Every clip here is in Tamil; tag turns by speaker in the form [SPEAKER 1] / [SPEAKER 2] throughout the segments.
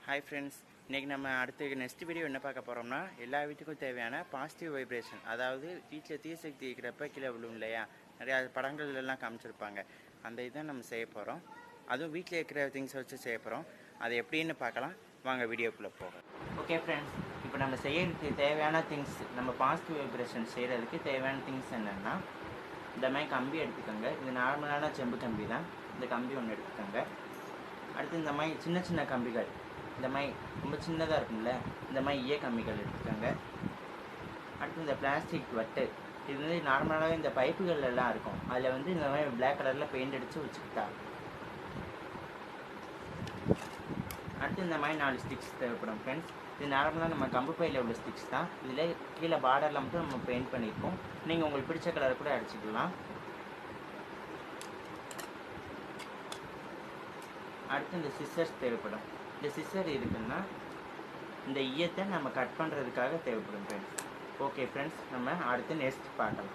[SPEAKER 1] ஹாய் ஃப்ரெண்ட்ஸ், இன்றைக்கி நம்ம அடுத்த நெக்ஸ்ட் வீடியோ என்ன பார்க்க போகிறோம்னா, எல்லா வீட்டுக்கும் தேவையான பாசிட்டிவ் வைப்ரேஷன். அதாவது வீட்டில் தீசக்தி இருக்கிறப்ப கீழே விழும் இல்லையா, நிறையா படங்கள்லாம் காமிச்சிருப்பாங்க. அந்த இதை நம்ம செய்ய போகிறோம். அதுவும் வீட்டில் இருக்கிற திங்ஸை வச்சு செய்ய போகிறோம். அது எப்படின்னு பார்க்கலாம் வாங்க, வீடியோக்குள்ளே போகலாம். ஓகே ஃப்ரெண்ட்ஸ், இப்போ நம்ம செய்யறதுக்கு தேவையான திங்ஸ், நம்ம பாசிட்டிவ் வைப்ரேஷன் செய்கிறதுக்கு தேவையான திங்ஸ் என்னென்னா, இந்த மாதிரி கம்பி எடுத்துக்கோங்க. இது நார்மலான செம்பு கம்பி தான். இந்த கம்பி ஒன்று எடுத்துக்கோங்க. அடுத்து இந்த மாதிரி சின்ன சின்ன கம்பிகள், இந்த மாதிரி ரொம்ப சின்னதாக இருக்கும்ல, இந்த மாதிரி ஈய கம்பிகள் எடுத்துக்கோங்க. அடுத்து இந்த பிளாஸ்டிக் வட்டு, இது வந்து நார்மலாகவே இந்த பைப்புகள் எல்லாம் இருக்கும். அதில் வந்து இந்த மாதிரி பிளாக் கலரில் பெயிண்ட் அடித்து வச்சுக்கிட்டா. அடுத்து இந்த மாதிரி 4 ஸ்டிக்ஸ் தேவைப்படும் ஃப்ரெண்ட்ஸ். இது நார்மலாக நம்ம கம்பு பையில் உள்ள ஸ்டிக்ஸ் தான். இதில் கீழே பார்டரில் மட்டும் நம்ம பெயிண்ட் பண்ணியிருக்கோம். நீங்கள் உங்களுக்கு பிடிச்ச கலரை கூட அடிச்சுக்கலாம். அடுத்து இந்த சிசர்ஸ் தேவைப்படும். இந்த சிசர் இருக்குன்னா இந்த ஈயத்தை நம்ம கட் பண்ணுறதுக்காக தேவைப்படும் ஃப்ரெண்ட்ஸ். ஓகே ஃப்ரெண்ட்ஸ், நம்ம அடுத்து நெக்ஸ்ட் பார்க்கலாம்.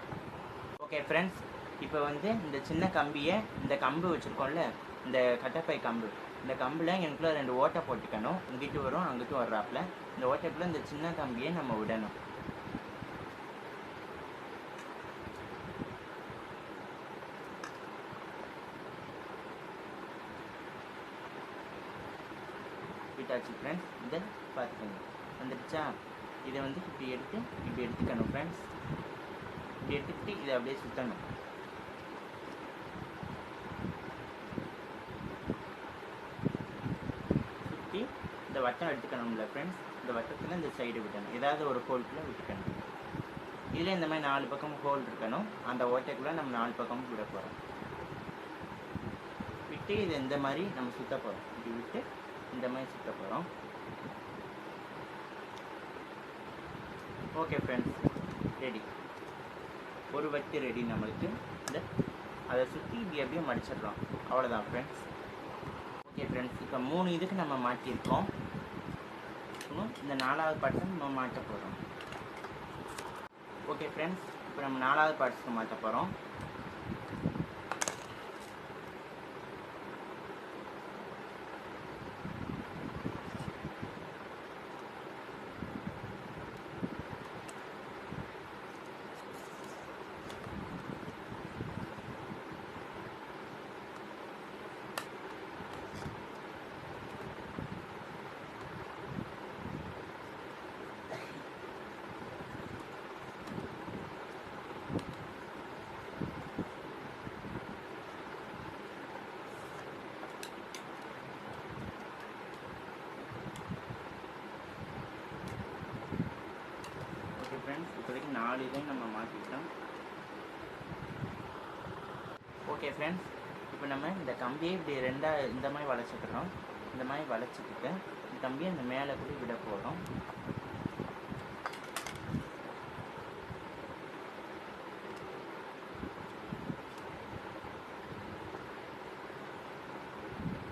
[SPEAKER 1] ஓகே ஃப்ரெண்ட்ஸ், இப்போ வந்து இந்த சின்ன கம்பியை, இந்த கம்பு வச்சுருக்கோம்ல, இந்த கட்டப்பை கம்பு, இந்த கம்பில் எனக்குள்ள 2 ஓட்டை போட்டுக்கணும். இங்கிட்டு வரும் அங்கிட்டு வர்றாப்புல. இந்த ஓட்டைக்குள்ளே இந்த சின்ன கம்பியை நம்ம விடணும். விட்டாச்சு ஃப்ரெண்ட்ஸ். இதை பார்த்துக்கோங்க, வந்துடுச்சா? இதை வந்து இப்படி எடுத்துக்கணும் ஃப்ரெண்ட்ஸ். இப்படி எடுத்துக்கிட்டு இதை அப்படியே சுற்றணும். சுற்றி இந்த வட்டம் எடுத்துக்கணும்ல ஃப்ரெண்ட்ஸ். இந்த வட்டத்தில் இந்த சைடு விட்டணும், ஏதாவது ஒரு ஹோல்குள்ளே விட்டுக்கணும். இதில் இந்த மாதிரி 4 பக்கமும் ஹோல் இருக்கணும். அந்த ஓட்டைக்குள்ளே நம்ம 4 பக்கமும் விட போகிறோம். விட்டு இதை இந்த மாதிரி நம்ம சுற்ற போகிறோம். இப்படி விட்டு இந்த மாதிரி சுற்ற போகிறோம். Okay friends, ready. ஒரு வட்டு ரெடி நம்மளுக்கு. அதை சுற்றி இப்படி அப்படியே மடிச்சிடலாம். அவ்வளோதான் ஃப்ரெண்ட்ஸ். ஓகே ஃப்ரெண்ட்ஸ், இப்போ 3 இதுக்கு நம்ம மாட்டியிருக்கோம். இந்த 4வது பார்ட்ஸை நம்ம மாட்ட போகிறோம். ஓகே ஃப்ரெண்ட்ஸ், இப்போ நம்ம 4வது பார்ட்ஸுக்கு மாட்ட போகிறோம். ஃப்ரெண்ட்ஸ், இப்போதைக்கு 4 இதையும் நம்ம மாற்றிட்டோம். ஓகே ஃப்ரெண்ட்ஸ், இப்போ நம்ம இந்த கம்பியை இப்படி 2ஆக இந்த மாதிரி வளைச்சிக்கிறோம். இந்த மாதிரி வளைச்சிக்கிட்டு இந்த கம்பியை இந்த மேலே கூட விட போகிறோம்.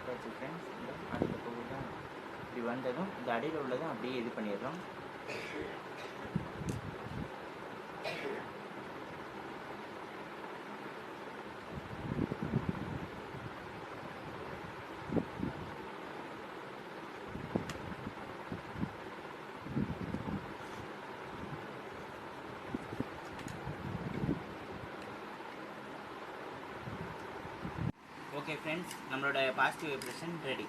[SPEAKER 1] ஃப்ரெண்ட்ஸ், இந்த அடுத்த பகுதி தான் இப்படி வந்ததும் இந்த அடியில் உள்ளதும் அப்படியே இது பண்ணிடுறோம். ஓகே ஃப்ரெண்ட்ஸ், நம்மளோட பாசிட்டிவ் வைப்ரேஷன் ரெடி.